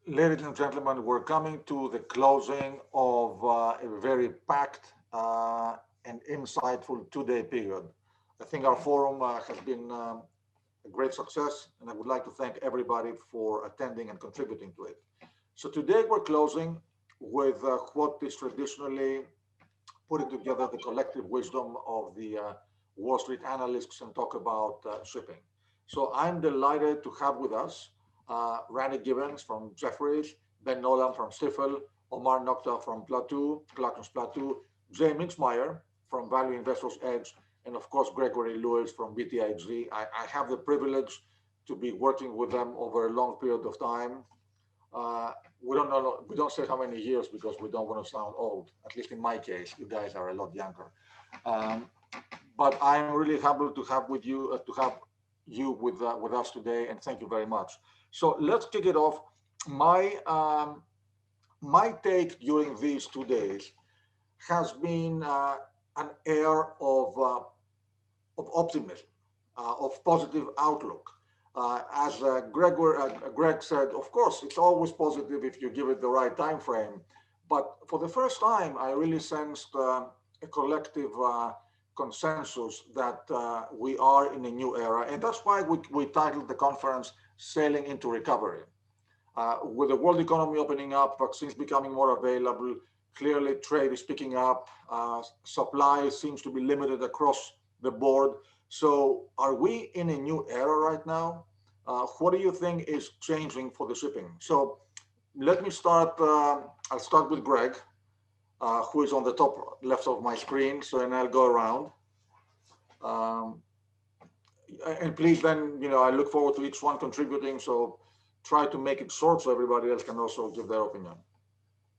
Ladies and gentlemen, we're coming to the closing of a very packed and insightful 2-day period. I think our forum has been a great success, and I would like to thank everybody for attending and contributing to it. So today we're closing with what is traditionally putting together the collective wisdom of the Wall Street analysts and talk about shipping. So I'm delighted to have with us Randy Giveans from Jefferies, Ben Nolan from Stifel, Omar Nokta from Platou, Clarksons Platou, Jay Mintzmyer from Value Investors Edge, and of course Gregory Lewis from BTIG. I have the privilege to be working with them over a long period of time. We don't know, we don't say how many years because we don't want to sound old. At least in my case, you guys are a lot younger. But I'm really happy to have you with us today, and thank you very much. So let's kick it off. My take during these 2 days has been an air of optimism, of positive outlook. As Greg said, of course, it's always positive if you give it the right time frame. But for the first time, I really sensed a collective consensus that we are in a new era. And that's why we titled the conference Sailing into Recovery. With the world economy opening up, vaccines becoming more available, clearly trade is picking up, supply seems to be limited across the board. So are we in a new era right now? What do you think is changing for the shipping? So let me start, I'll start with Greg, who is on the top left of my screen. So, and I'll go around. And please then, I look forward to each one contributing. So try to make it short so everybody else can also give their opinion.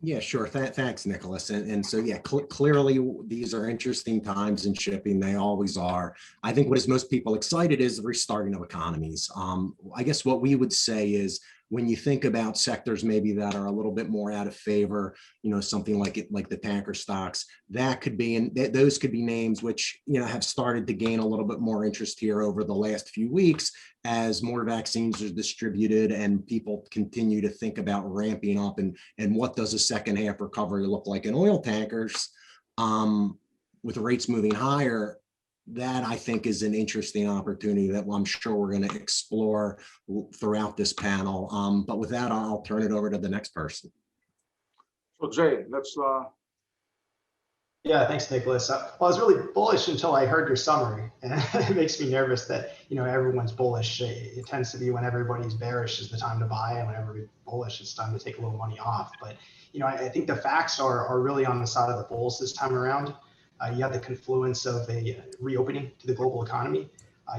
Yeah, sure. Thanks, Nicolas. And so, yeah, clearly these are interesting times in shipping. They always are. I think what is most people excited is the restarting of economies. I guess what we would say is when you think about sectors maybe that are a little bit more out of favor, something like the tanker stocks, that could be, and those could be names which, have started to gain a little bit more interest here over the last few weeks as more vaccines are distributed and people continue to think about ramping up and what does a second half recovery look like in oil tankers with rates moving higher. That I think is an interesting opportunity that I'm sure we're going to explore throughout this panel. But with that, I'll turn it over to the next person. So Jay, let's. Yeah, thanks, Nicolas. Well, I was really bullish until I heard your summary, and it makes me nervous that everyone's bullish. It tends to be when everybody's bearish is the time to buy, and when everybody's bullish, it's time to take a little money off. But I think the facts are really on the side of the bulls this time around. You have the confluence of a reopening to the global economy.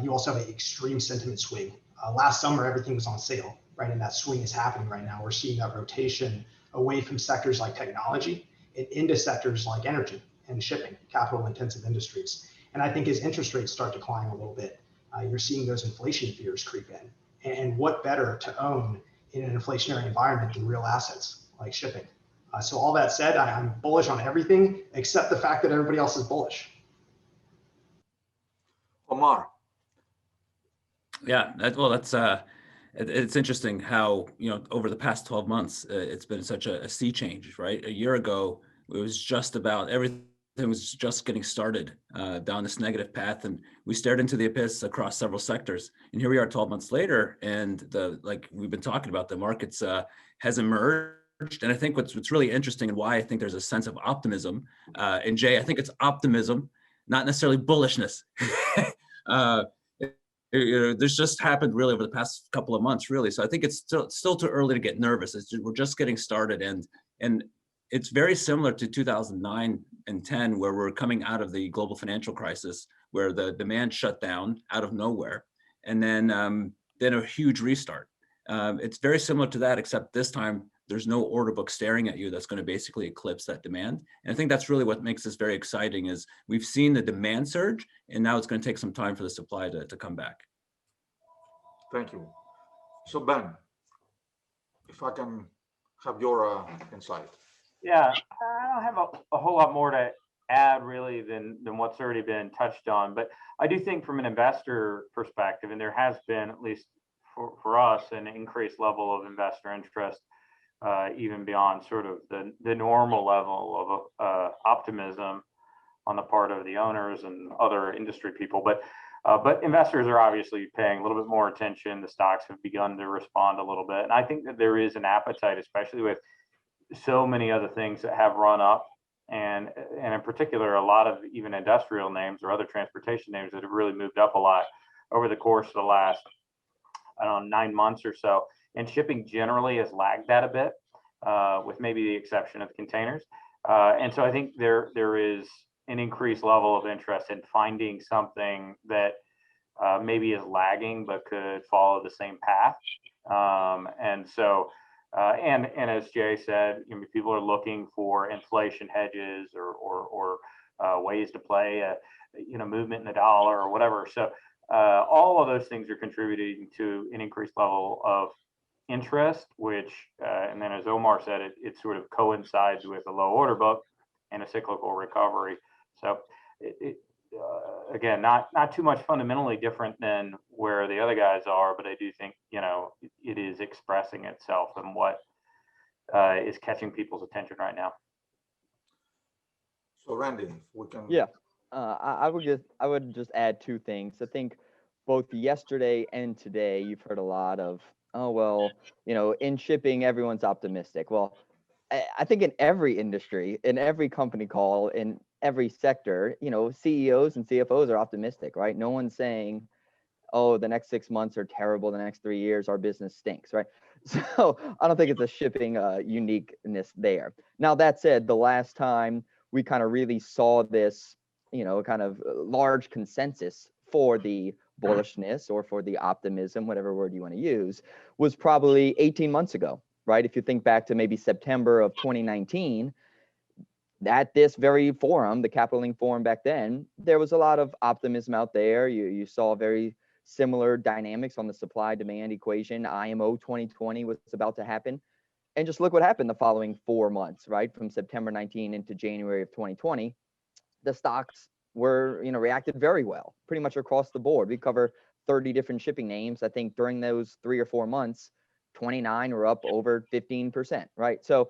You also have an extreme sentiment swing. Last summer, everything was on sale, right? And that swing is happening right now. We're seeing that rotation away from sectors like technology and into sectors like energy and shipping, capital-intensive industries. And I think as interest rates start to climb a little bit, you're seeing those inflation fears creep in. And what better to own in an inflationary environment than real assets like shipping? So all that said, I'm bullish on everything except the fact that everybody else is bullish. Omar. Yeah, it's interesting how, over the past 12 months, it's been such a sea change, right? A year ago, it was just about everything was just getting started down this negative path, and we stared into the abyss across several sectors. And here we are 12 months later, and like we've been talking about, the markets has emerged. And I think what's really interesting and why I think there's a sense of optimism, and Jay, I think it's optimism, not necessarily bullishness. This just happened really over the past couple of months, really. So I think it's still too early to get nervous. We're just getting started, and it's very similar to 2009 and 10, where we're coming out of the global financial crisis, where the demand shut down out of nowhere, and then a huge restart. It's very similar to that, except this time there's no order book staring at you that's going to basically eclipse that demand. And I think that's really what makes this very exciting is we've seen the demand surge, and now it's going to take some time for the supply to come back. Thank you. So Ben, if I can have your insight. Yeah, I don't have a whole lot more to add really than what's already been touched on, but I do think from an investor perspective, and there has been, at least for us, an increased level of investor interest even beyond sort of the normal level of optimism on the part of the owners and other industry people. But investors are obviously paying a little bit more attention. The stocks have begun to respond a little bit. And I think that there is an appetite, especially with so many other things that have run up. And in particular, a lot of even industrial names or other transportation names that have really moved up a lot over the course of the last, I don't know, 9 months or so. And shipping generally has lagged that a bit, with maybe the exception of containers. And so I think there is an increased level of interest in finding something that maybe is lagging but could follow the same path. And so, and as Jay said, people are looking for inflation hedges or ways to play movement in the dollar or whatever. So all of those things are contributing to an increased level of interest, which, and then as Omar said, it sort of coincides with a low order book and a cyclical recovery. So again, not too much fundamentally different than where the other guys are, but I do think, it is expressing itself in what is catching people's attention right now. So Randy, we can. Yeah, I would just add two things. I think both yesterday and today, you've heard a lot of, oh, well, in shipping, everyone's optimistic. Well, I think in every industry, in every company call, in every sector, CEOs and CFOs are optimistic, right? No one's saying, oh, the next 6 months are terrible. The next 3 years, our business stinks, right? So I don't think it's a shipping uniqueness there. Now, that said, the last time we kind of really saw this, kind of large consensus for the bullishness or for the optimism, whatever word you want to use, was probably 18 months ago, right? If you think back to maybe September of 2019, at this very forum, the Capital Link Forum back then, there was a lot of optimism out there. You saw very similar dynamics on the supply-demand equation. IMO 2020 was about to happen. And just look what happened the following 4 months, right? From September 19 into January of 2020, the stocks were, reacted very well, pretty much across the board. We cover 30 different shipping names. I think during those 3 or 4 months, 29 were up over 15%, right? So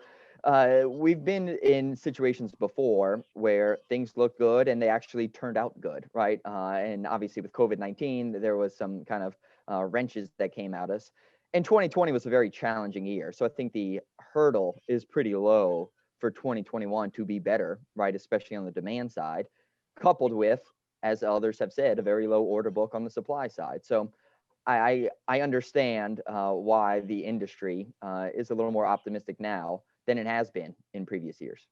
we've been in situations before where things look good and they actually turned out good, right? And obviously with COVID-19, there was some kind of wrenches that came at us. And 2020 was a very challenging year. So I think the hurdle is pretty low for 2021 to be better, right? Especially on the demand side, coupled with, as others have said, a very low order book on the supply side. So I understand why the industry is a little more optimistic now than it has been in previous years.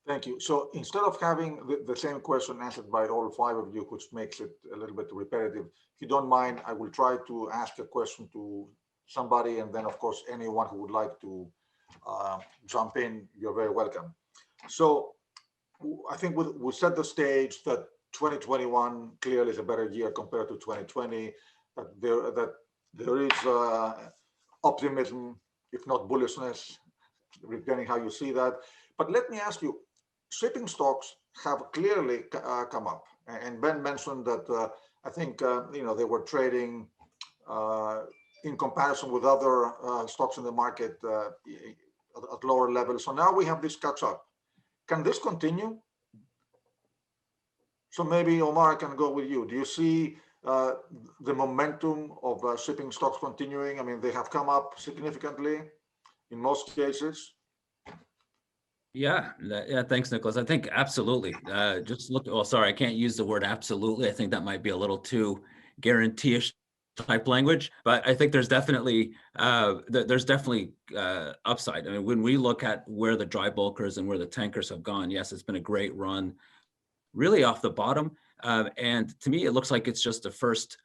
Thank you. So instead of having the same question answered by all 5 of you, which makes it a little bit repetitive, if you don't mind, I will try to ask a question to somebody, and then of course, anyone who would like to jump in, you're very welcome. So I think we set the stage that 2021 clearly is a better year compared to 2020, that there is optimism, if not bullishness, depending how you see that. But let me ask you, shipping stocks have clearly come up, and Ben mentioned that I think they were trading in comparison with other stocks in the market at lower levels. So now we have this catch up. Can this continue? So maybe Omar, I can go with you. Do you see the momentum of shipping stocks continuing? I mean, they have come up significantly in most cases. Yeah, thanks, Nicolas. I think absolutely. Just look. Oh, sorry, I can't use the word absolutely. I think that might be a little too guarantee-ish type language, but I think there's definitely upside. I mean, when we look at where the dry bulkers and where the tankers have gone, yes, it's been a great run, really off the bottom. And to me, it looks like it's just the first,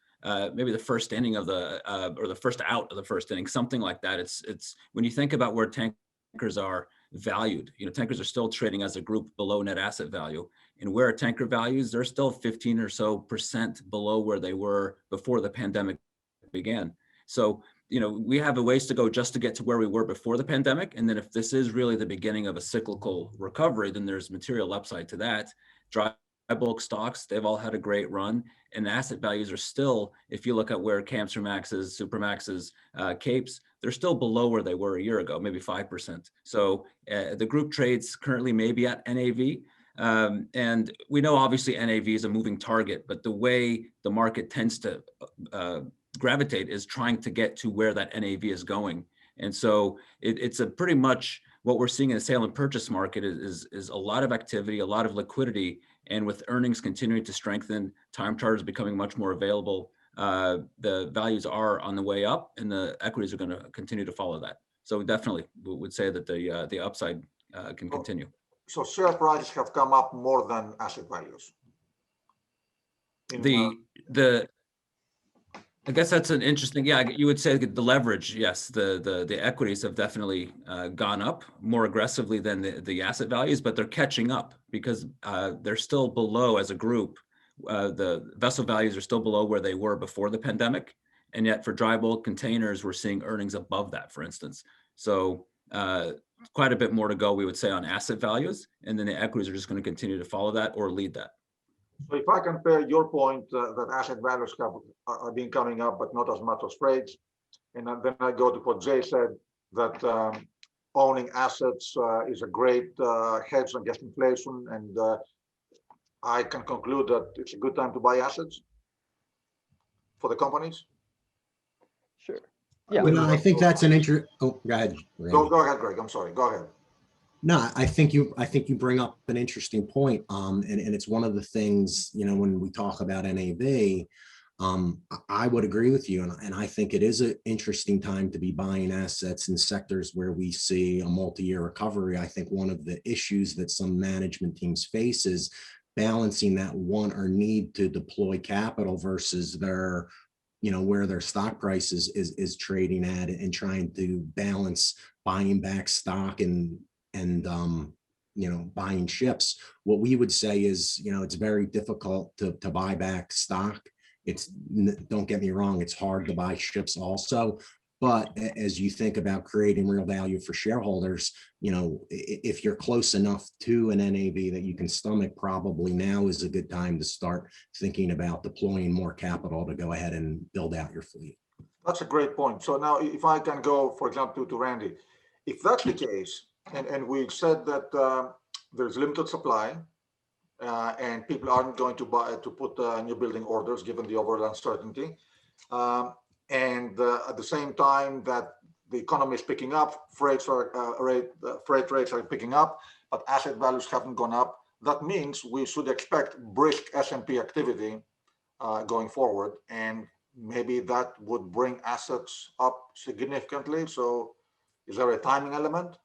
maybe the first inning of the, or the first out of the first inning, something like that. It's when you think about where tankers are valued, tankers are still trading as a group below net asset value, and where tanker values, they're still 15% or so below where they were before the pandemic began. So, we have a ways to go just to get to where we were before the pandemic. And then if this is really the beginning of a cyclical recovery, then there's material upside to that. Dry bulk stocks, they've all had a great run, and asset values are still, if you look at where Kamsarmaxes, Supermaxes, Capes, they're still below where they were a year ago, maybe 5%. So the group trades currently maybe at NAV. And we know obviously NAV is a moving target, but the way the market tends to gravitate is trying to get to where that NAV is going. And so it's a pretty much what we're seeing in the sale and purchase market is a lot of activity, a lot of liquidity, and with earnings continuing to strengthen, time charters becoming much more available, the values are on the way up, and the equities are going to continue to follow that. So definitely, we would say that the upside can continue. So share prices have come up more than asset values. I guess that's an interesting, yeah, you would say the leverage, yes, the equities have definitely gone up more aggressively than the asset values, but they're catching up because they're still below as a group. The vessel values are still below where they were before the pandemic. And yet for dry bulk containers, we're seeing earnings above that, for instance. So quite a bit more to go, we would say, on asset values. And then the equities are just going to continue to follow that or lead that. So if I compare your point that asset values are been coming up, but not as much as trades, and then I go to what Jay said, that owning assets is a great hedge against inflation, and I can conclude that it's a good time to buy assets for the companies. Sure. Yeah. Well, I think that's an interest. Oh, go ahead. Go ahead, Greg. I'm sorry. Go ahead. No, I think you bring up an interesting point. And it's one of the things, when we talk about NAV, I would agree with you. And I think it is an interesting time to be buying assets in sectors where we see a multi-year recovery. I think one of the issues that some management teams face is balancing that want or need to deploy capital versus their, where their stock price is trading at, and trying to balance buying back stock and buying ships. What we would say is, it's very difficult to buy back stock. Don't get me wrong, it's hard to buy ships also. But as you think about creating real value for shareholders, if you're close enough to an NAV that you can stomach, probably now is a good time to start thinking about deploying more capital to go ahead and build out your fleet. That's a great point. So now if I can go, for example, to Randy, if that's the case, and we said that there's limited supply, and people aren't going to put new building orders given the overall uncertainty, and at the same time that the economy is picking up, freight rates are picking up, but asset values haven't gone up. That means we should expect brisk S&P activity going forward, and maybe that would bring assets up significantly. So is there a timing element?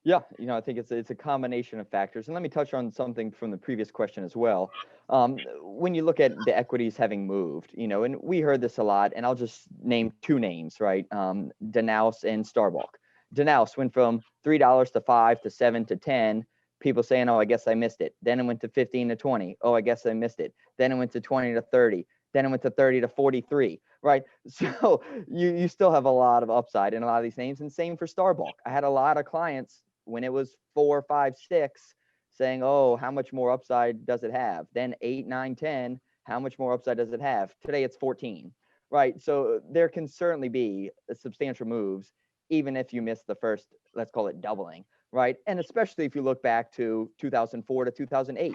Yeah, I think it's a combination of factors. And let me touch on something from the previous question as well. When you look at the equities having moved, and we heard this a lot, and I'll just name two names, right? Danaus and Starbulk. Danaus went from $3 to $5 to $7 to $10. People saying, oh, I guess I missed it. Then it went to 15 to 20. Oh, I guess I missed it. Then it went to 20 to 30. Then it went to 30 to 43, right? So you still have a lot of upside in a lot of these names. And same for Starbulk. I had a lot of clients when it was 4, 5, 6 saying, oh, how much more upside does it have? Then 8, 9, 10, how much more upside does it have? Today it's 14, right? So there can certainly be substantial moves, even if you miss the first, let's call it doubling, right? And especially if you look back to 2004 to 2008,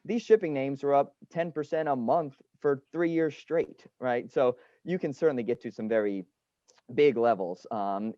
these shipping names are up 10% a month for 3 years straight, right? So you can certainly get to some very big levels,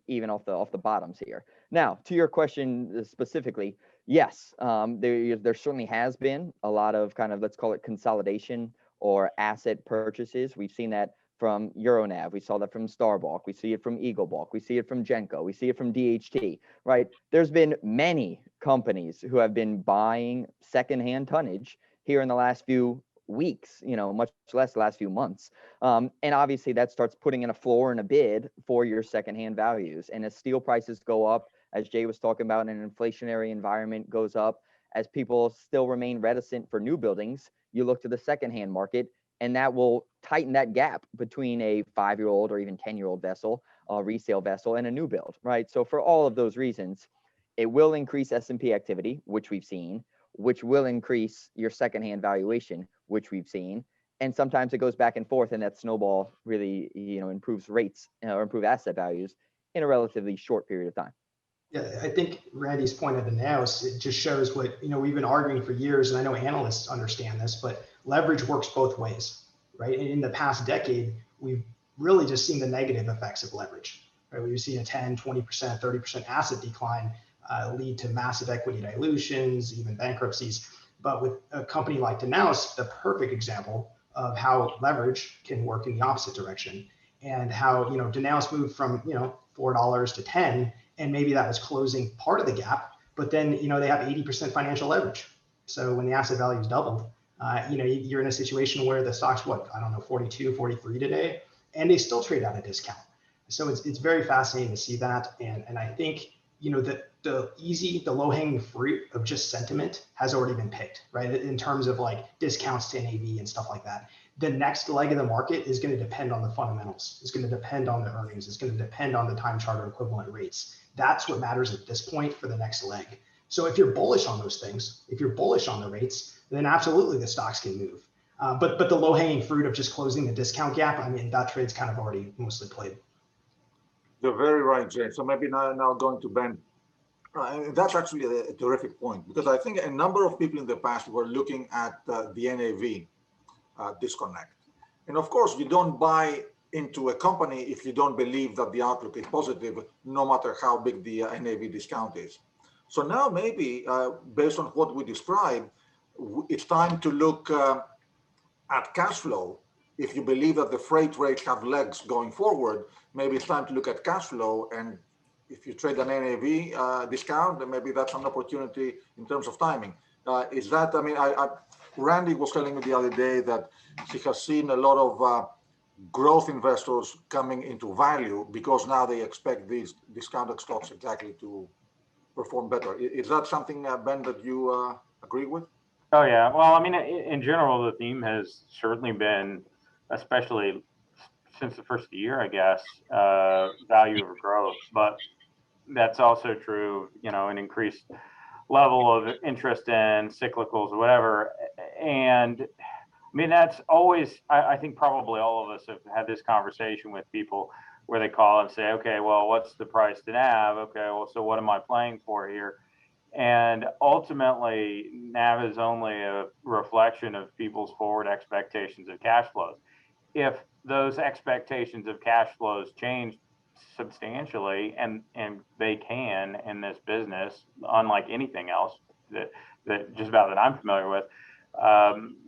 even off the bottoms here. Now, to your question specifically, yes, there certainly has been a lot of kind of, let's call it consolidation or asset purchases. We've seen that from Euronav. We saw that from Starbulk. We see it from Eaglebulk. We see it from Genco. We see it from DHT, right? There's been many companies who have been buying secondhand tonnage here in the last few weeks, much less the last few months. And obviously that starts putting in a floor and a bid for your secondhand values. And as steel prices go up, as Jay was talking about, an inflationary environment goes up, as people still remain reticent for new buildings, you look to the secondhand market, and that will tighten that gap between a 5-year-old or even 10-year-old vessel, a resale vessel, and a new build, right? So for all of those reasons, it will increase S&P activity, which we've seen. which will increase your secondhand valuation, which we've seen. And sometimes it goes back and forth, and that snowball really, improves rates or improve asset values in a relatively short period of time. Yeah, I think Randy's point at the nails, it just shows what, we've been arguing for years, and I know analysts understand this, but leverage works both ways, right? In the past decade, we've really just seen the negative effects of leverage, right? We've seen a 10, 20%, 30% asset decline lead to massive equity dilutions, even bankruptcies. But with a company like Danaos, the perfect example of how leverage can work in the opposite direction, and how, Danaos moved from, $4 to 10, and maybe that was closing part of the gap, but then, they have 80% financial leverage. So when the asset value is doubled, you're in a situation where the stock's 42, 43 today, and they still trade at a discount. So it's very fascinating to see that. And I think, the low-hanging fruit of just sentiment has already been picked, right? In terms of like discounts to NAV and stuff like that. The next leg of the market is going to depend on the fundamentals. It's going to depend on the earnings. It's going to depend on the time charter equivalent rates. That's what matters at this point for the next leg. So if you're bullish on those things, if you're bullish on the rates, then absolutely the stocks can move. But the low-hanging fruit of just closing the discount gap, that trade's kind of already mostly played. You're very right, Jay. So maybe now going to Ben. That's actually a terrific point, because I think a number of people in the past were looking at the NAV disconnect. And of course, you don't buy into a company if you don't believe that the outlook is positive, no matter how big the NAV discount is. So now maybe based on what we described, it's time to look at cash flow. If you believe that the freight rates have legs going forward, maybe it's time to look at cash flow. And if you trade an NAV discount, then maybe that's an opportunity in terms of timing. Is that, Randy was telling me the other day that he has seen a lot of growth investors coming into value because now they expect these discounted stocks exactly to perform better. Is that something, Ben, that you agree with? Oh, yeah. Well, in general, the theme has certainly been, especially since the first of the year, I guess, value over growth. But that's also true, an increased level of interest in cyclicals or whatever. And that's always, I think probably all of us have had this conversation with people where they call and say, okay, well, what's the price to NAV? Okay, well, so what am I playing for here? And ultimately, NAV is only a reflection of people's forward expectations of cash flows. If those expectations of cash flows change substantially, and they can in this business, unlike anything else that just about that I'm familiar with,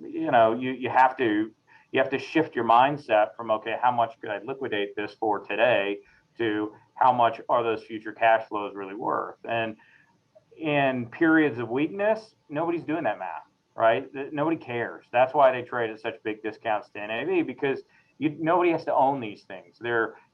you have to shift your mindset from, okay, how much could I liquidate this for today, to how much are those future cash flows really worth? And in periods of weakness, nobody's doing that math, right? Nobody cares. That's why they trade at such big discounts to NAV, because nobody has to own these things.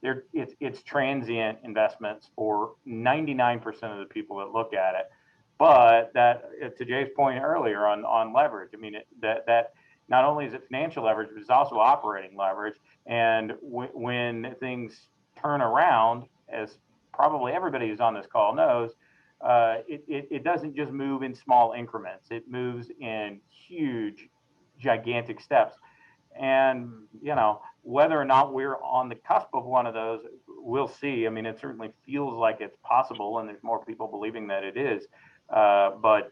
It's transient investments for 99% of the people that look at it. But that, to Jay's point earlier on leverage, that not only is it financial leverage, but it's also operating leverage. And when things turn around, as probably everybody who's on this call knows, it doesn't just move in small increments. It moves in huge, gigantic steps. And, whether or not we're on the cusp of one of those, we'll see. It certainly feels like it's possible, and there's more people believing that it is. But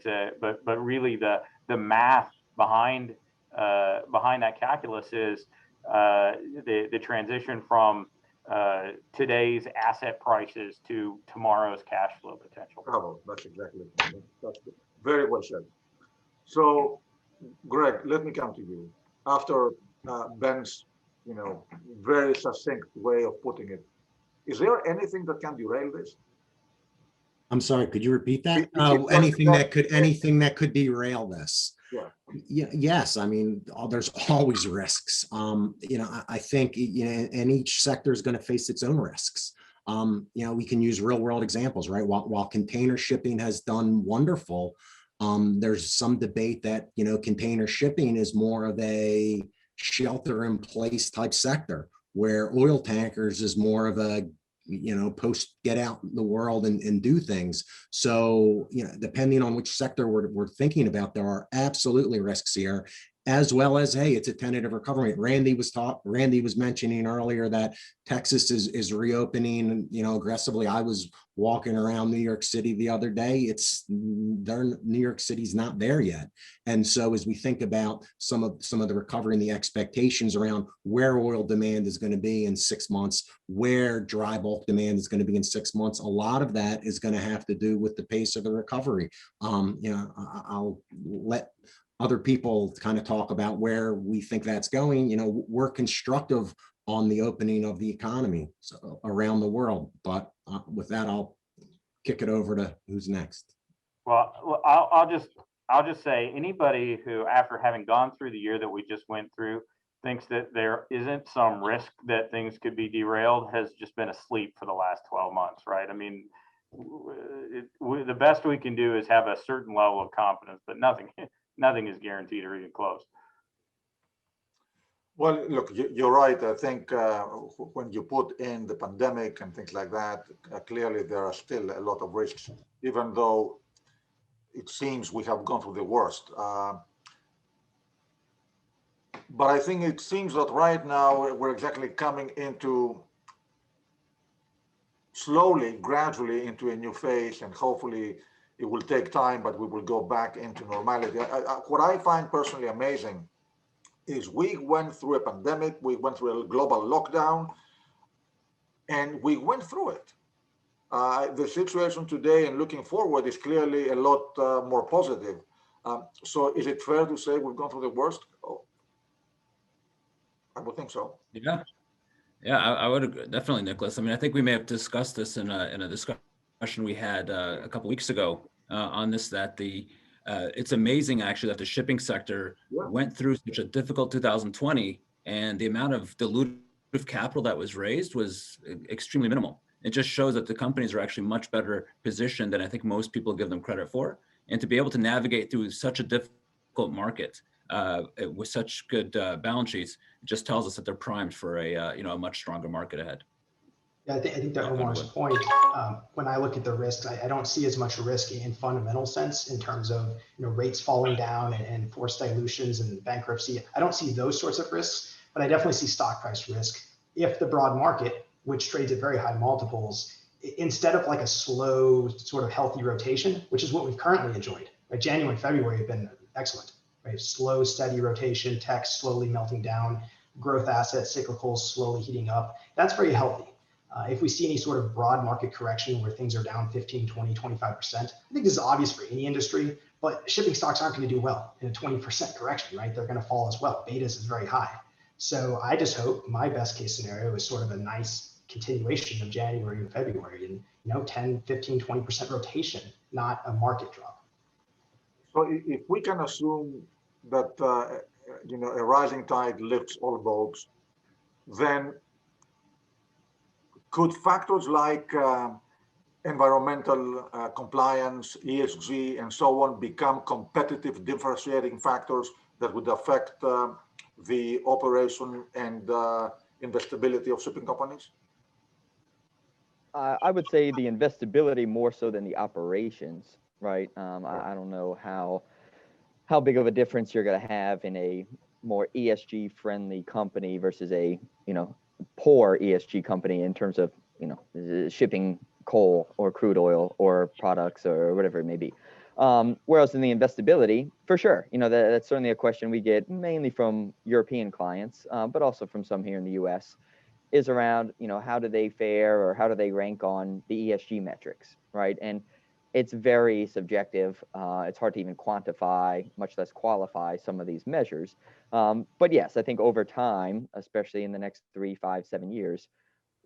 really the math behind that calculus is the transition from today's asset prices to tomorrow's cash flow potential. Bravo, that's exactly it. That's very well said. So, Greg, let me come to you. After Ben's, very succinct way of putting it, is there anything that can derail this? I'm sorry, could you repeat that? Anything that could derail this. Yeah. Yes. There's always risks. I think, and each sector is going to face its own risks. We can use real world examples, right? While container shipping has done wonderful, there's some debate that, container shipping is more of a shelter in place type sector, where oil tankers is more of a get out in the world and do things. So, depending on which sector we're thinking about, there are absolutely risks here, as well as, hey, it's a tentative recovery. Randy was mentioning earlier that Texas is reopening, aggressively. I was walking around New York City the other day. New York City's not there yet. And so as we think about some of the recovery and the expectations around where oil demand is going to be in 6 months, where dry bulk demand is going to be in 6 months, a lot of that is going to have to do with the pace of the recovery. I'll let other people kind of talk about where we think that's going. We're constructive on the opening of the economy around the world. But with that, I'll kick it over to who's next. Well, I'll just say, anybody who, after having gone through the year that we just went through, thinks that there isn't some risk that things could be derailed has just been asleep for the last 12 months, right? I mean, the best we can do is have a certain level of confidence, but nothing is guaranteed or even close. Well, look, you're right. I think when you put in the pandemic and things like that, clearly there are still a lot of risks, even though it seems we have gone through the worst. But I think it seems that right now we're exactly coming into slowly, gradually into a new phase, and hopefully it will take time, but we will go back into normality. What I find personally amazing is we went through a pandemic, we went through a global lockdown, and we went through it. The situation today and looking forward is clearly a lot more positive. So is it fair to say we've gone through the worst? Oh, I would think so. Yeah, I would agree, definitely, Nicolas. I mean, I think we may have discussed this in a discussion we had a couple weeks ago on this, that it's amazing actually that the shipping sector went through such a difficult 2020, and the amount of dilutive capital that was raised was extremely minimal. It just shows that the companies are actually much better positioned than I think most people give them credit for. And to be able to navigate through such a difficult market with such good balance sheets, it just tells us that they're primed for a much stronger market ahead. Yeah, I think to Omar's point, when I look at the risks, I don't see as much risk in fundamental sense in terms of rates falling down and forced dilutions and bankruptcy. I don't see those sorts of risks, but I definitely see stock price risk if the broad market, which trades at very high multiples, instead of like a slow sort of healthy rotation, which is what we've currently enjoyed. Right? January and February have been excellent. Right? Slow, steady rotation, tech slowly melting down, growth assets, cyclicals slowly heating up. That's very healthy. If we see any sort of broad market correction where things are down 15, 20, 25%, I think this is obvious for any industry, but shipping stocks aren't going to do well in a 20% correction, right? They're going to fall as well. Betas is very high. So I just hope my best case scenario is sort of a nice continuation of January and February and 10, 15, 20% rotation, not a market drop. So if we can assume that a rising tide lifts all boats, then could factors like environmental compliance, ESG, and so on become competitive differentiating factors that would affect the operation and investability of shipping companies? I would say the investability more so than the operations, right? I don't know how big of a difference you're going to have in a more ESG friendly company versus a poor ESG company in terms of shipping coal or crude oil or products or whatever it may be. Whereas in the investability, for sure, that's certainly a question we get mainly from European clients, but also from some here in the US, is around how do they fare or how do they rank on the ESG metrics, right? And it's very subjective. It's hard to even quantify, much less qualify some of these measures. But yes, I think over time, especially in the next 3, 5, 7 years,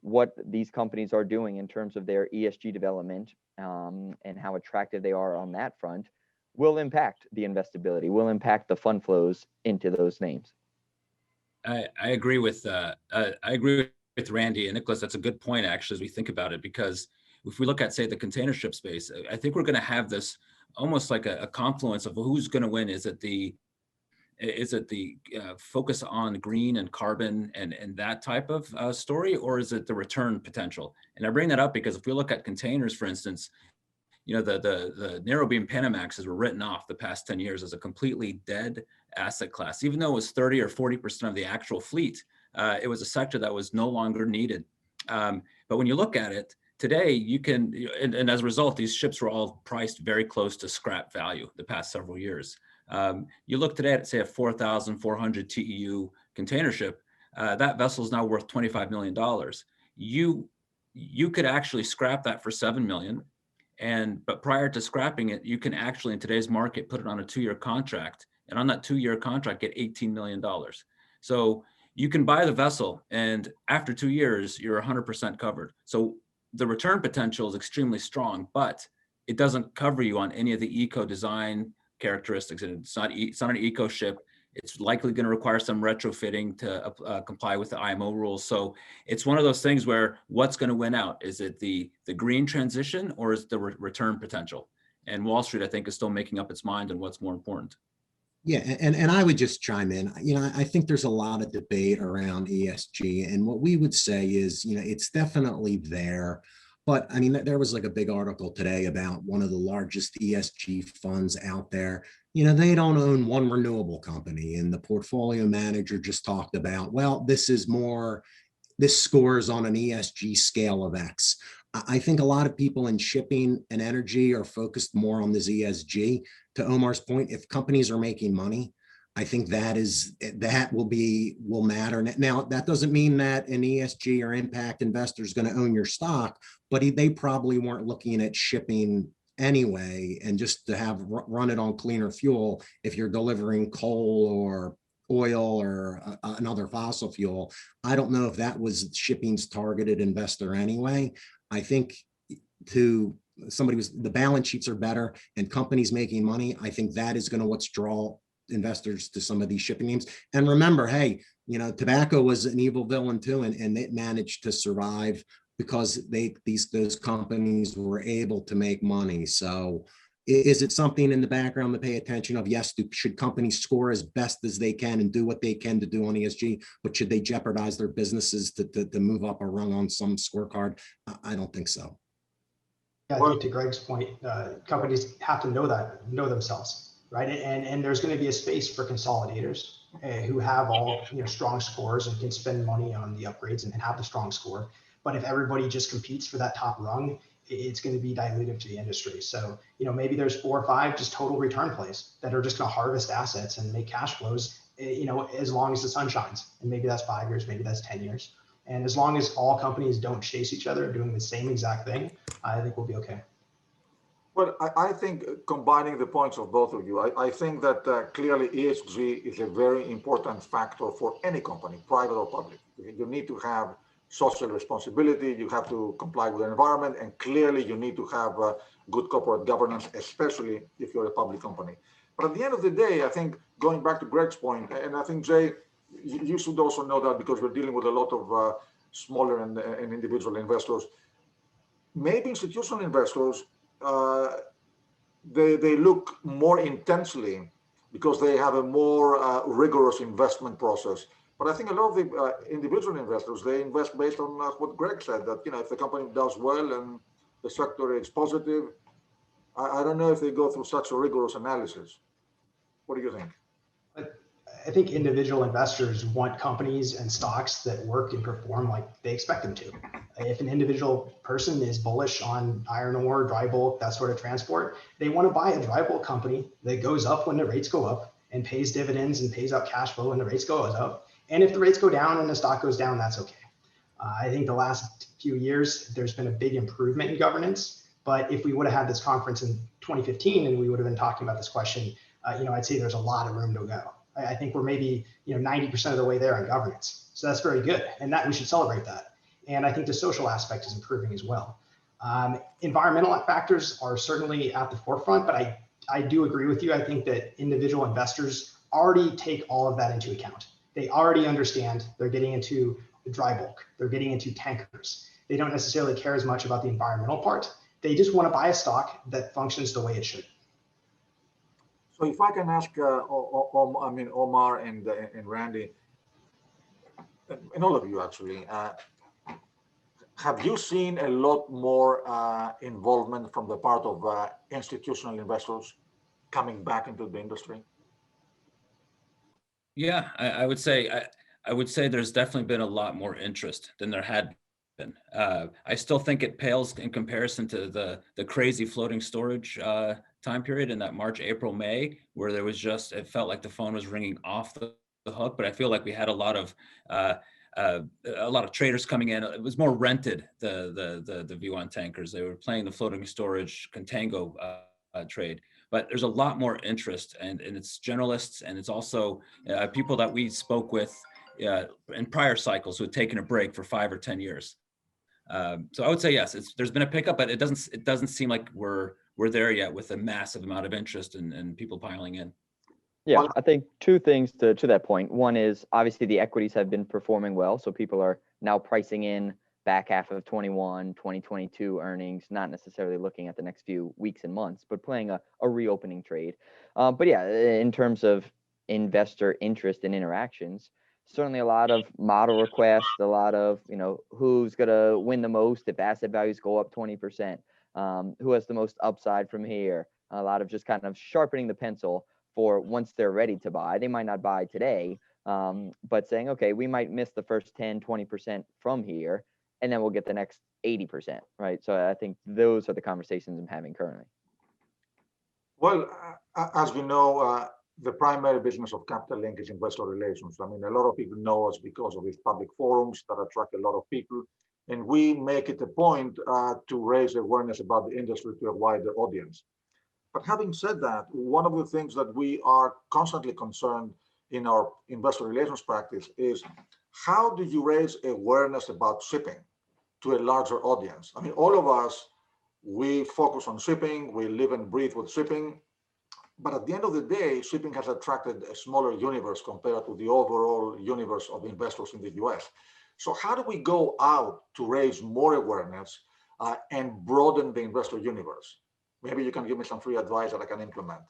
what these companies are doing in terms of their ESG development and how attractive they are on that front will impact the investability, will impact the fund flows into those names. I agree with Randy and Nicolas. That's a good point, actually, as we think about it, because if we look at, say, the container ship space, I think we're going to have this almost like a confluence of who's going to win. Is it the Is it the focus on green and carbon and that type of story, or is it the return potential? And I bring that up because if we look at containers, for instance, you know, the narrow beam Panamaxes were written off the past 10 years as a completely dead asset class. Even though it was 30 or 40% of the actual fleet, it was a sector that was no longer needed. But when you look at it today, you can, and as a result, these ships were all priced very close to scrap value the past several years. You look today at, say, a 4,400 TEU container ship, that vessel is now worth $25 million. You could actually scrap that for $7 million. But prior to scrapping it, you can actually, in today's market, put it on a 2-year contract. And on that 2-year contract, get $18 million. So you can buy the vessel, and after 2 years, you're 100% covered. So the return potential is extremely strong, but it doesn't cover you on any of the eco design characteristics. And it's not an eco ship. It's likely going to require some retrofitting to comply with the IMO rules. So it's one of those things where what's going to win out? Is it the green transition, or is the return potential? And Wall Street, I think, is still making up its mind on what's more important. Yeah, and I would just chime in. You know, I think there's a lot of debate around ESG, and what we would say is, you know, it's definitely there. But I mean, there was like a big article today about one of the largest ESG funds out there. You know, they don't own one renewable company, and the portfolio manager just talked about, well, this scores on an ESG scale of X. I think a lot of people in shipping and energy are focused more on this ESG. To Omar's point, if companies are making money, I think that will matter. Now, that doesn't mean that an ESG or impact investor is going to own your stock, but they probably weren't looking at shipping anyway, and just to have run it on cleaner fuel. If you're delivering coal or oil or another fossil fuel, I don't know if that was shipping's targeted investor anyway. I think the balance sheets are better and companies making money. I think that is going to what's draw investors to some of these shipping names. And remember, hey, you know, tobacco was an evil villain too, and it managed to survive because those companies were able to make money. So is it something in the background to pay attention of? Yes, should companies score as best as they can and do what they can to do on ESG, but should they jeopardize their businesses to move up a rung on some scorecard? I don't think so. Yeah, I think to Greg's point, companies have to know themselves, right? And there's going to be a space for consolidators who have all, you know, strong scores and can spend money on the upgrades and have the strong score. But if everybody just competes for that top rung, it's going to be dilutive to the industry. So, you know, maybe there's 4 or 5 just total return plays that are just going to harvest assets and make cash flows, you know, as long as the sun shines. And maybe that's 5 years, maybe that's 10 years. And as long as all companies don't chase each other doing the same exact thing, I think we'll be okay. Well, I think combining the points of both of you, I think that clearly ESG is a very important factor for any company, private or public. You need to have social responsibility, you have to comply with the environment, and clearly you need to have good corporate governance, especially if you're a public company. But at the end of the day, I think going back to Greg's point, and I think, Jay, you should also know that because we're dealing with a lot of smaller and individual investors, maybe institutional investors, they look more intensely because they have a more rigorous investment process. But I think a lot of the individual investors, they invest based on what Greg said, that, you know, if the company does well and the sector is positive, I don't know if they go through such a rigorous analysis. What do you think? I think individual investors want companies and stocks that work and perform like they expect them to. If an individual person is bullish on iron ore, dry bulk, that sort of transport, they want to buy a dry bulk company that goes up when the rates go up and pays dividends and pays out cash flow when the rates goes up. And if the rates go down and the stock goes down, that's okay. I think the last few years, there's been a big improvement in governance. But if we would have had this conference in 2015 and we would have been talking about this question, you know, I'd say there's a lot of room to go. I think we're maybe, you know, 90% of the way there on governance. So that's very good. And that we should celebrate that. And I think the social aspect is improving as well. Environmental factors are certainly at the forefront, but I do agree with you. I think that individual investors already take all of that into account. They already understand they're getting into dry bulk. They're getting into tankers. They don't necessarily care as much about the environmental part. They just want to buy a stock that functions the way it should. So if I can ask, Omar and Randy, and all of you actually, have you seen a lot more involvement from the part of institutional investors coming back into the industry? Yeah, I would say there's definitely been a lot more interest than there had been. I still think it pales in comparison to the crazy floating storage time period in that March, April, May, where there was just, it felt like the phone was ringing off the hook. But I feel like we had a lot of traders coming in. It was more rented, the V1 tankers. They were playing the floating storage contango trade. But there's a lot more interest, and it's generalists, and it's also people that we spoke with in prior cycles who had taken a break for 5 or 10 years. So I would say yes, there's been a pickup, but it doesn't seem like we're there yet with a massive amount of interest and people piling in. Yeah, I think two things to that point. One is obviously the equities have been performing well, so people are now pricing in back half of 21, 2022 earnings, not necessarily looking at the next few weeks and months, but playing a reopening trade. But yeah, in terms of investor interest and interactions, certainly a lot of model requests, a lot of, who's going to win the most if asset values go up 20%, who has the most upside from here, a lot of just kind of sharpening the pencil for once they're ready to buy. They might not buy today, but saying, okay, we might miss the first 10, 20% from here, and then we'll get the next 80%, right? So I think those are the conversations I'm having currently. Well, as we know, the primary business of Capital Link is investor relations. I mean, a lot of people know us because of these public forums that attract a lot of people. And we make it a point to raise awareness about the industry to a wider audience. But having said that, one of the things that we are constantly concerned in our investor relations practice is how do you raise awareness about shipping to a larger audience? I mean, all of us, we focus on shipping, we live and breathe with shipping, but at the end of the day, shipping has attracted a smaller universe compared to the overall universe of investors in the US. So how do we go out to raise more awareness and broaden the investor universe? Maybe you can give me some free advice that I can implement.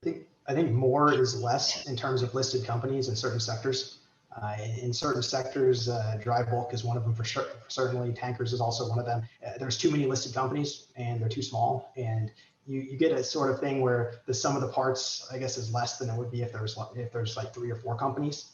I think more is less in terms of listed companies in certain sectors. In certain sectors, dry bulk is one of them for sure. Certainly, tankers is also one of them. There's too many listed companies, and they're too small. And you get a sort of thing where the sum of the parts, I guess, is less than it would be if there's like 3 or 4 companies.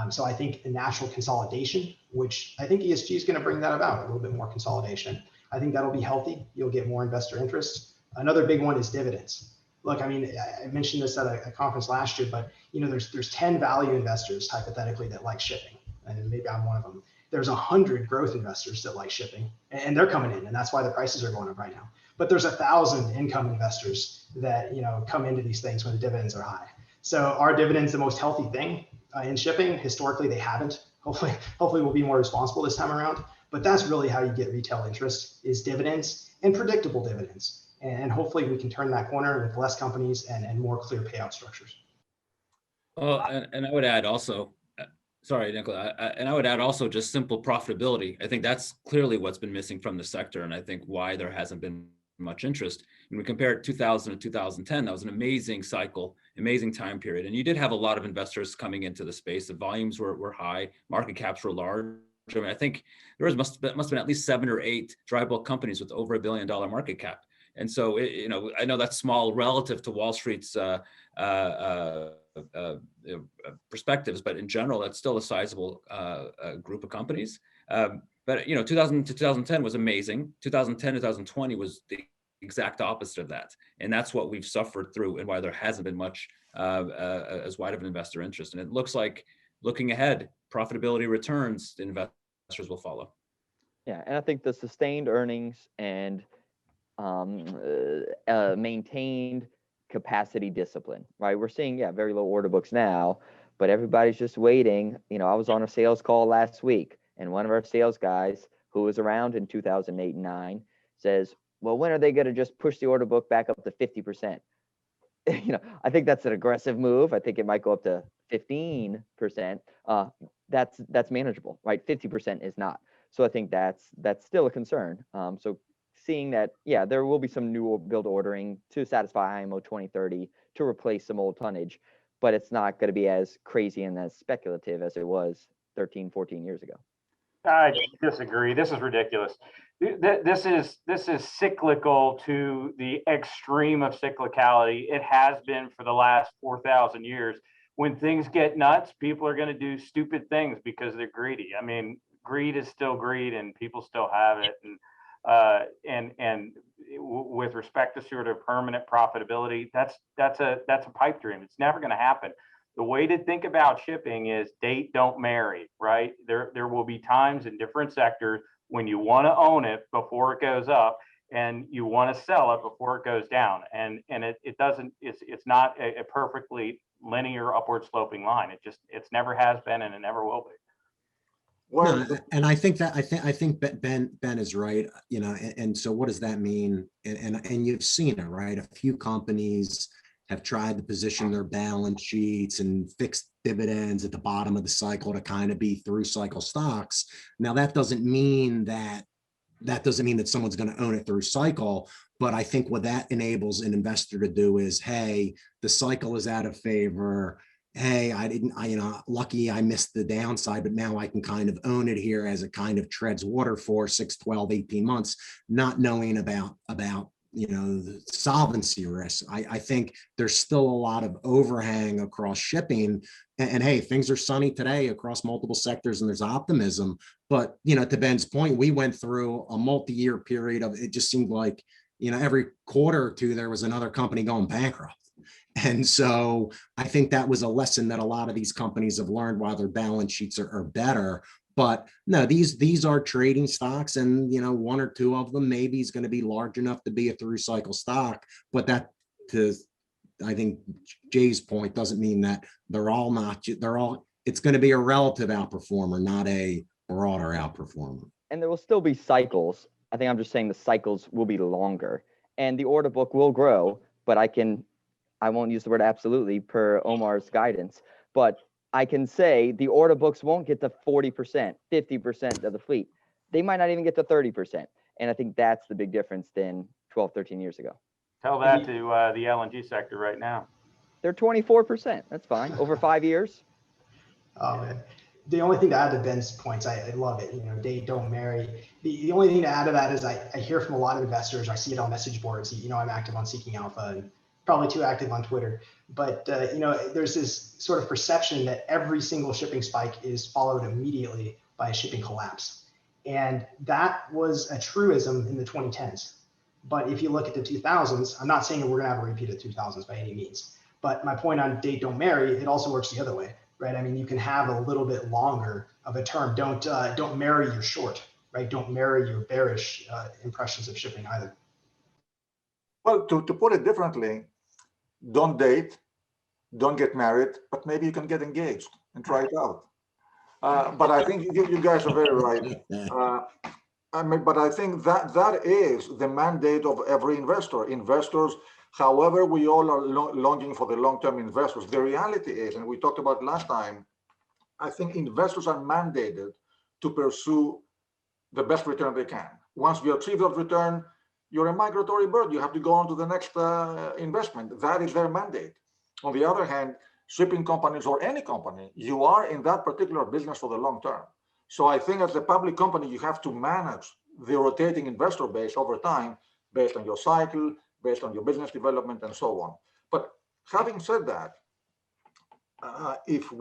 So I think a natural consolidation, which I think ESG is going to bring that about, a little bit more consolidation. I think that'll be healthy. You'll get more investor interest. Another big one is dividends. Look, I mean, I mentioned this at a conference last year, but there's 10 value investors hypothetically that like shipping, and maybe I'm one of them. There's 100 growth investors that like shipping, and they're coming in, and that's why the prices are going up right now. But there's 1,000 income investors that come into these things when the dividends are high. So are dividends the most healthy thing in shipping? Historically, they haven't. Hopefully, we'll be more responsible this time around. But that's really how you get retail interest, is dividends and predictable dividends. And hopefully we can turn that corner with less companies and more clear payout structures. Well, and I would add also, sorry, Nicolas, and I would add also just simple profitability. I think that's clearly what's been missing from the sector, and I think why there hasn't been much interest. When we compare 2000 to 2010, that was an amazing cycle, amazing time period. And you did have a lot of investors coming into the space. The volumes were high, market caps were large. I mean, I think there must have been at least 7 or 8 dry bulk companies with over $1 billion market cap. And so, I know that's small relative to Wall Street's perspectives, but in general, that's still a sizable group of companies. But 2000 to 2010 was amazing. 2010 to 2020 was the exact opposite of that, and that's what we've suffered through, and why there hasn't been much as wide of an investor interest. And it looks like, looking ahead, profitability returns, the investors will follow. Yeah, and I think the sustained earnings and maintained capacity discipline, right? We're seeing, very low order books now, but everybody's just waiting. I was on a sales call last week, and one of our sales guys who was around in 2008 and 9 says, well, when are they going to just push the order book back up to 50%? I think that's an aggressive move. I think it might go up to 15%. That's manageable, right? 50% is not. So I think that's still a concern. So seeing that, yeah, there will be some new build ordering to satisfy IMO 2030 to replace some old tonnage, but it's not going to be as crazy and as speculative as it was 13, 14 years ago. I disagree. This is ridiculous. This is cyclical to the extreme of cyclicality. It has been for the last 4,000 years. When things get nuts, people are going to do stupid things because they're greedy. I mean, greed is still greed, and people still have it. And with respect to sort of permanent profitability, that's a pipe dream. It's never going to happen. The way to think about shipping is date, don't marry, right? There will be times in different sectors when you want to own it before it goes up, and you want to sell it before it goes down. And it's not a perfectly linear upward sloping line. It's never has been, and it never will be. Well, no, and I think Ben is right. You know, and so what does that mean? And you've seen it, right? A few companies have tried to position their balance sheets and fixed dividends at the bottom of the cycle to kind of be through cycle stocks. Now, that doesn't mean that someone's going to own it through cycle. But I think what that enables an investor to do is, hey, the cycle is out of favor. Hey, lucky I missed the downside, but now I can kind of own it here as it kind of treads water for 6, 12, 18 months, not knowing about the solvency risk. I think there's still a lot of overhang across shipping, and hey, things are sunny today across multiple sectors and there's optimism. But, to Ben's point, we went through a multi-year period of, it just seemed like, every quarter or two, there was another company going bankrupt. And so I think that was a lesson that a lot of these companies have learned while their balance sheets are better. But no, these are trading stocks, and one or two of them maybe is going to be large enough to be a through cycle stock. But that, I think Jay's point, doesn't mean that they're all not. It's going to be a relative outperformer, not a broader outperformer. And there will still be cycles. I think I'm just saying the cycles will be longer, and the order book will grow. But I won't use the word absolutely per Omar's guidance, but I can say the order books won't get to 40%, 50% of the fleet. They might not even get to 30%. And I think that's the big difference than 12, 13 years ago. Tell that to the LNG sector right now. They're 24%. That's fine. Over 5 years. Oh, man. The only thing to add to Ben's points, I love it. Date, don't marry. The only thing to add to that is I hear from a lot of investors. I see it on message boards. I'm active on Seeking Alpha and probably too active on Twitter. But, there's this sort of perception that every single shipping spike is followed immediately by a shipping collapse. And that was a truism in the 2010s. But if you look at the 2000s, I'm not saying we're going to have a repeat of 2000s by any means. But my point on date, don't marry, it also works the other way, right? I mean, you can have a little bit longer of a term. Don't marry your short, right? Don't marry your bearish impressions of shipping either. Well, to put it differently, don't date, don't get married, but maybe you can get engaged and try it out. But I think you guys are very right. But I think that is the mandate of every investor. Investors, however, we all are longing for the long-term investors. The reality is, and we talked about last time, I think investors are mandated to pursue the best return they can. Once you achieve that return, you're a migratory bird. You have to go on to the next investment. That is their mandate. On the other hand, shipping companies or any company, you are in that particular business for the long term. So I think as a public company, you have to manage the rotating investor base over time based on your cycle, based on your business development, and so on. But having said that, if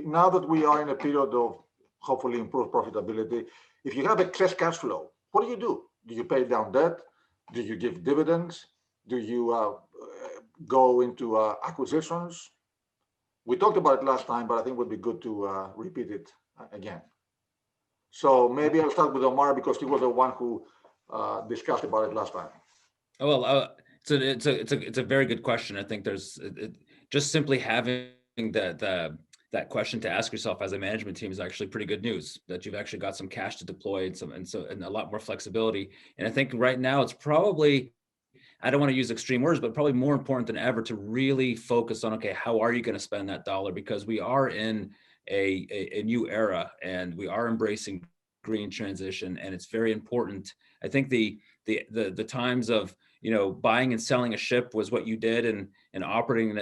now that we are in a period of hopefully improved profitability, if you have excess cash flow, what do? Do you pay down debt? Do you give dividends? Do you go into acquisitions? We talked about it last time, but I think it would be good to repeat it again. So maybe I'll start with Omar because he was the one who discussed about it last time. Well, it's a very good question. I think there's just simply having that question to ask yourself as a management team is actually pretty good news, that you've actually got some cash to deploy and a lot more flexibility. And I think right now it's probably, I don't want to use extreme words, but probably more important than ever to really focus on, okay, how are you going to spend that dollar? Because we are in a new era and we are embracing green transition, and it's very important. I think the the times of, buying and selling a ship was what you did, and operating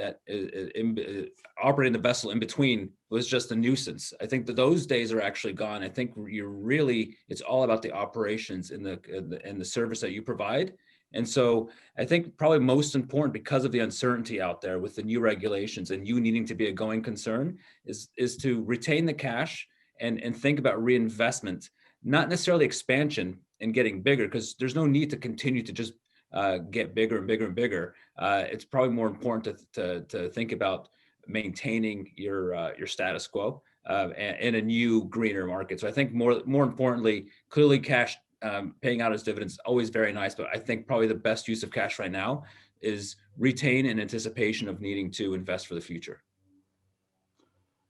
operating the vessel in between was just a nuisance. I think that those days are actually gone. I think it's all about the operations and the service that you provide. And so I think probably most important, because of the uncertainty out there with the new regulations and you needing to be a going concern, is to retain the cash and think about reinvestment, not necessarily expansion and getting bigger, because there's no need to continue to just get bigger and bigger and bigger. It's probably more important to think about maintaining your status quo in a new greener market. So I think more importantly, clearly cash paying out as dividends, always very nice, but I think probably the best use of cash right now is retain in anticipation of needing to invest for the future.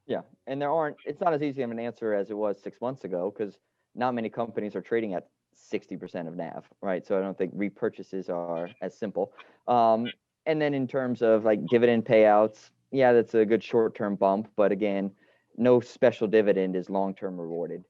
Yeah, and it's not as easy of an answer as it was 6 months ago, because not many companies are trading at 60% of NAV, right? So I don't think repurchases are as simple. And then in terms of like dividend payouts, yeah, that's a good short-term bump, but again, no special dividend is long-term rewarded.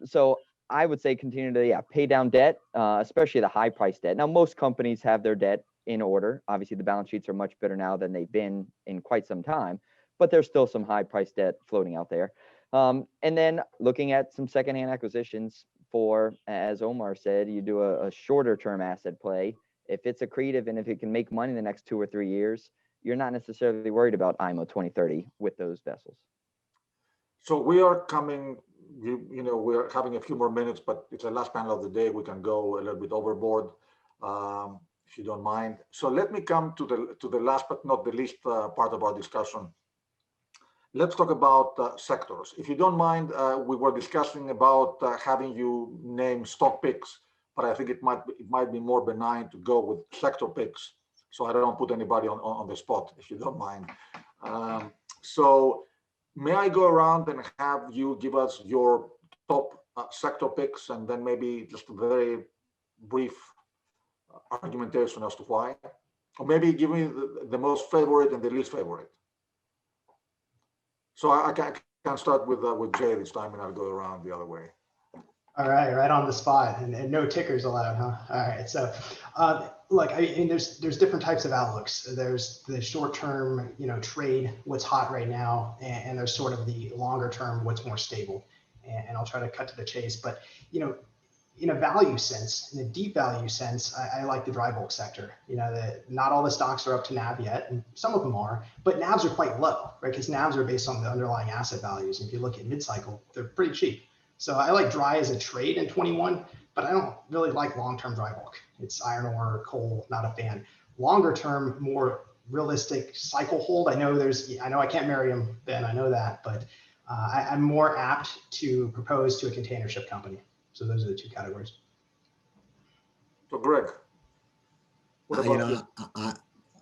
So I would say continue to pay down debt, especially the high-price debt. Now, most companies have their debt in order. Obviously, the balance sheets are much better now than they've been in quite some time, but there's still some high-price debt floating out there. And then looking at some secondhand acquisitions for, as Omar said, you do a shorter-term asset play. If it's accretive and if it can make money in the next 2 or 3 years, you're not necessarily worried about IMO 2030 with those vessels. So we are coming, we're having a few more minutes, but it's the last panel of the day. We can go a little bit overboard, if you don't mind. So let me come to the last but not the least part of our discussion. Let's talk about sectors. If you don't mind, we were discussing about having you name stock picks, but I think it might be more benign to go with sector picks, so I don't put anybody on the spot, if you don't mind. So may I go around and have you give us your top sector picks, and then maybe just a very brief argumentation as to why? Or maybe give me the most favorite and the least favorite. So I can start with Jay this time, and I'll go around the other way. All right on the spot, and no tickers allowed, huh? All right, so look, I mean, there's different types of outlooks. There's the short-term, trade, what's hot right now, and there's sort of the longer-term, what's more stable. And I'll try to cut to the chase, but in a value sense, in a deep value sense, I like the dry bulk sector. Not all the stocks are up to NAV yet, and some of them are, but NAVs are quite low, right? Because NAVs are based on the underlying asset values. And if you look at mid-cycle, they're pretty cheap. So I like dry as a trade in 21, but I don't really like long-term dry bulk. It's iron ore, coal, not a fan. Longer term, more realistic cycle hold. I know I can't marry them, Ben, I know that, but I'm more apt to propose to a container ship company. So those are the two categories. So Greg, what about you?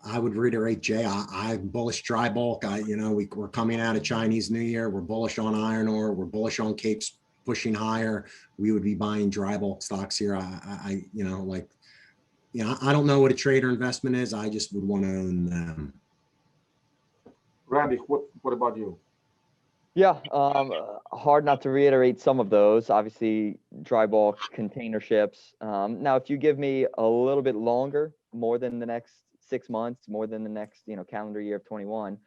I would reiterate Jay. I'm bullish dry bulk. We're coming out of Chinese New Year. We're bullish on iron ore. We're bullish on capes pushing higher. We would be buying dry bulk stocks here. I don't know what a trader investment is. I just would want to own them. Randy, what about you? Yeah, hard not to reiterate some of those. Obviously, dry bulk, container ships. Now, if you give me a little bit longer, more than the next 6 months, more than the next calendar year of 21,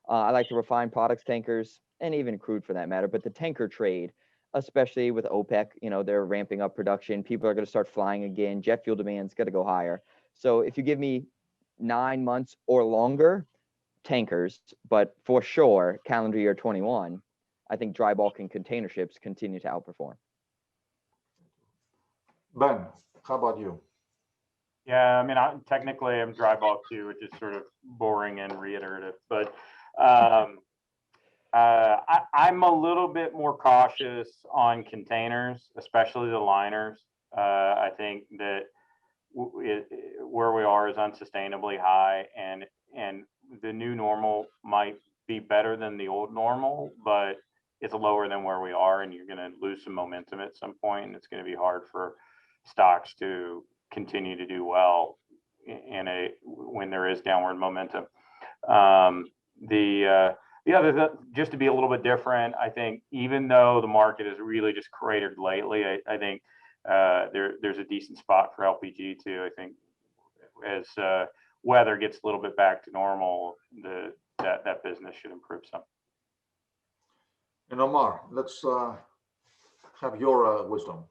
I like the refined products tankers, and even crude for that matter. But the tanker trade, especially with OPEC, they're ramping up production. People are going to start flying again. Jet fuel demand's going to go higher. So if you give me 9 months or longer, tankers, but for sure, calendar year 21, I think dry bulk and container ships continue to outperform. Ben, how about you? Yeah, I mean, technically I'm dry bulk too, which is sort of boring and reiterative, but I'm a little bit more cautious on containers, especially the liners. I think that where we are is unsustainably high, and the new normal might be better than the old normal, but it's lower than where we are, and you're going to lose some momentum at some point, and it's going to be hard for stocks to continue to do well when there is downward momentum. The other, just to be a little bit different, I think even though the market has really just cratered lately, I think there's a decent spot for LPG too. I think as weather gets a little bit back to normal, that business should improve some. And Omar, let's have your wisdom.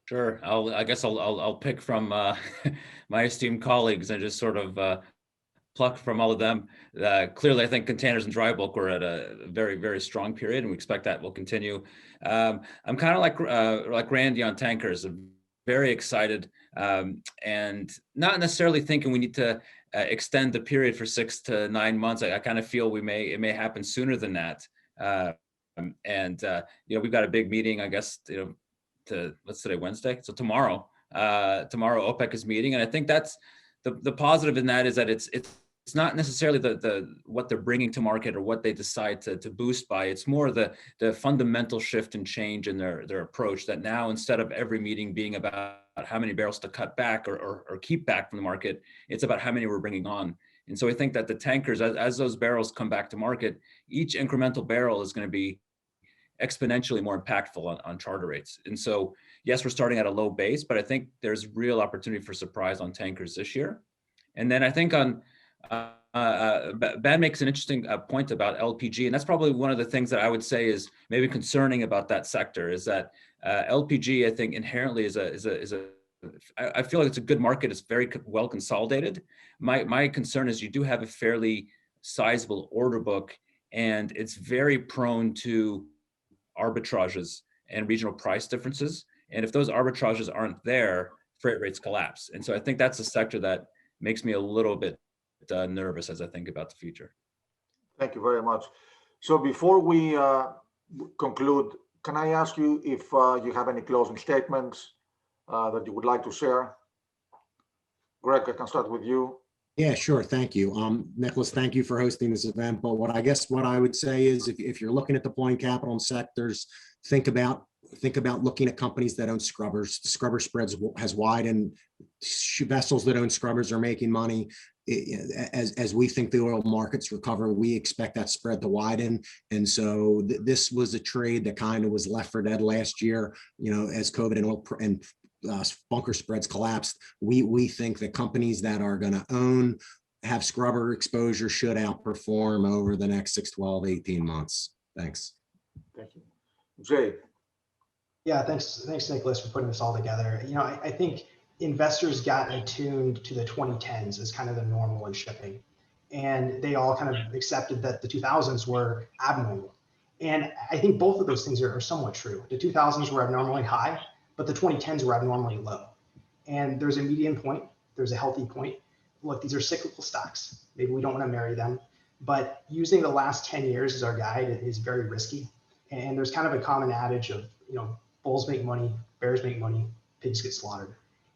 Sure. I guess I'll pick from my esteemed colleagues and just sort of pluck from all of them. Clearly, I think containers and dry bulk were at a very, very strong period, and we expect that will continue. I'm kind of like Randy on tankers. I'm very excited, and not necessarily thinking we need to extend the period for 6 to 9 months. I kind of feel it may happen sooner than that. We've got a big meeting, I guess, let's say Wednesday. So tomorrow OPEC is meeting, and I think that's the positive in that is that it's not necessarily the what they're bringing to market or what they decide to boost by. It's more the fundamental shift and change in their approach, that now instead of every meeting being about how many barrels to cut back or keep back from the market, it's about how many we're bringing on. And so I think that the tankers, as those barrels come back to market, each incremental barrel is going to be exponentially more impactful on charter rates. And so, yes, we're starting at a low base, but I think there's real opportunity for surprise on tankers this year. And then I think on Ben makes an interesting point about LPG, and that's probably one of the things that I would say is maybe concerning about that sector, is that LPG, I think, inherently I feel like it's a good market. It's very well consolidated. My concern is you do have a fairly sizable order book, and it's very prone to arbitrages and regional price differences. And if those arbitrages aren't there, freight rates collapse. And so I think that's a sector that makes me a little bit nervous as I think about the future. Thank you very much. So before we conclude, can I ask you if you have any closing statements that you would like to share? Greg, I can start with you. Yeah, sure. Thank you. Nicolas, thank you for hosting this event. But what I would say is if you're looking at deploying capital in sectors, think about looking at companies that own scrubbers. Scrubber spreads has widened. Vessels that own scrubbers are making money. As we think the oil markets recover, we expect that spread to widen. And so this was a trade that kind of was left for dead last year, as COVID and oil and bunker spreads collapsed. We think that companies that are going to have scrubber exposure should outperform over the next 6, 12, 18 months. Thanks. Thank you. Jay. Yeah, thanks, Nicolas, for putting this all together. I think investors got attuned to the 2010s as kind of the normal in shipping, and they all kind of accepted that the 2000s were abnormal. And I think both of those things are somewhat true. The 2000s were abnormally high, but the 2010s were abnormally low. And there's a median point, there's a healthy point. Look, these are cyclical stocks. Maybe we don't want to marry them, but using the last 10 years as our guide is very risky. And there's kind of a common adage of, bulls make money, bears make money, pigs get slaughtered.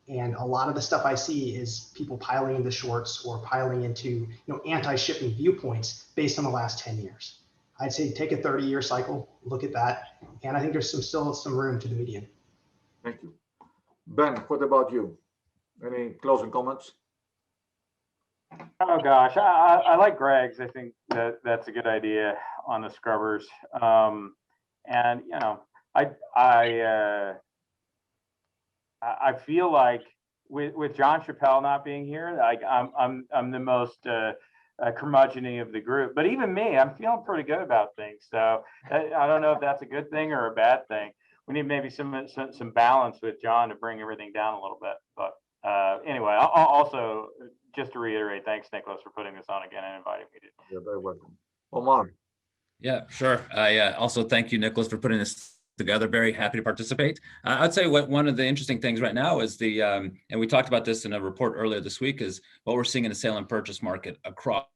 And a lot of the stuff I see is people piling into shorts or piling into, anti-shipping viewpoints based on the last 10 years. I'd say take a 30-year cycle, look at that. And I think there's still some room to the median. Thank you. Ben, what about you? Any closing comments? Oh gosh, I like Greg's. I think that's a good idea on the scrubbers. I feel like with John Chappelle not being here, like I'm the most curmudgeon-y of the group. But even me, I'm feeling pretty good about things. So I don't know if that's a good thing or a bad thing. We need maybe some balance with John to bring everything down a little bit. But anyway, I'll also, just to reiterate, thanks, Nicolas, for putting this on again and inviting me to. You're very welcome. Omar. Yeah, sure. Also thank you, Nicolas, for putting this together. Very happy to participate. I'd say one of the interesting things right now is and we talked about this in a report earlier this week, is what we're seeing in the sale and purchase market across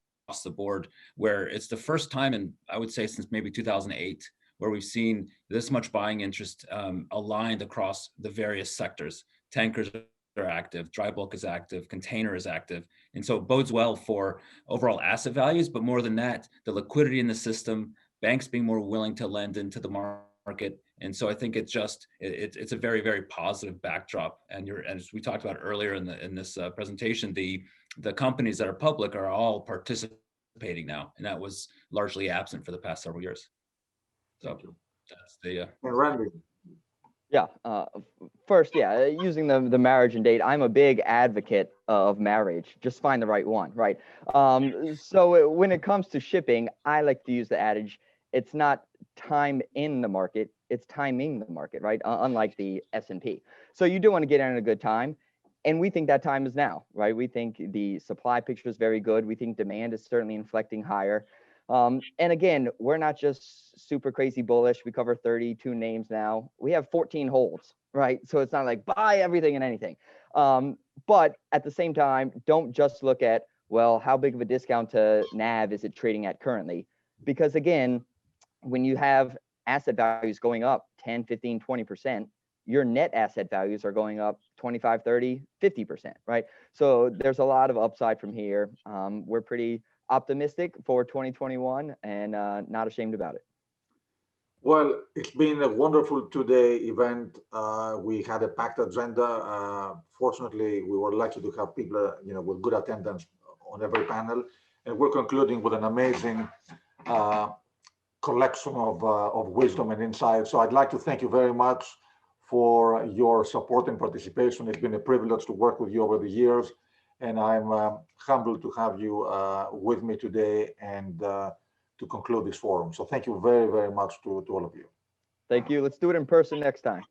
the board, where it's the first time in, I would say, since maybe 2008, where we've seen this much buying interest aligned across the various sectors. Tankers are active, dry bulk is active, container is active. And so it bodes well for overall asset values, but more than that, the liquidity in the system, banks being more willing to lend into the market. And so I think it's a very, very positive backdrop. And as we talked about earlier in this presentation, the companies that are public are all participating now, and that was largely absent for the past several years. So that's the and Randy. Yeah, first, yeah, using the marriage and date, I'm a big advocate of marriage. Just find the right one, right? So when it comes to shipping, I like to use the adage, it's not time in the market, it's timing the market, right? Unlike the S&P. So you do want to get in at a good time. And we think that time is now, right? We think the supply picture is very good. We think demand is certainly inflecting higher. And again, we're not just super crazy bullish. We cover 32 names now. We have 14 holds, right? So it's not like buy everything and anything. But at the same time, don't just look at, well, how big of a discount to NAV is it trading at currently? Because again, when you have asset values going up 10, 15, 20%, your net asset values are going up 25, 30, 50%, right? So there's a lot of upside from here. We're pretty optimistic for 2021 and not ashamed about it. Well, it's been a wonderful two-day event. We had a packed agenda. Fortunately, we were lucky to have people, with good attendance on every panel. And we're concluding with an amazing collection of wisdom and insight. So I'd like to thank you very much for your support and participation. It's been a privilege to work with you over the years, and I'm humbled to have you with me today and to conclude this forum. So thank you very, very much to all of you. Thank you. Let's do it in person next time.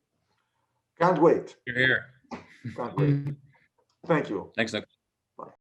Can't wait. You're here. Can't wait. Thank you. Thanks, Nick.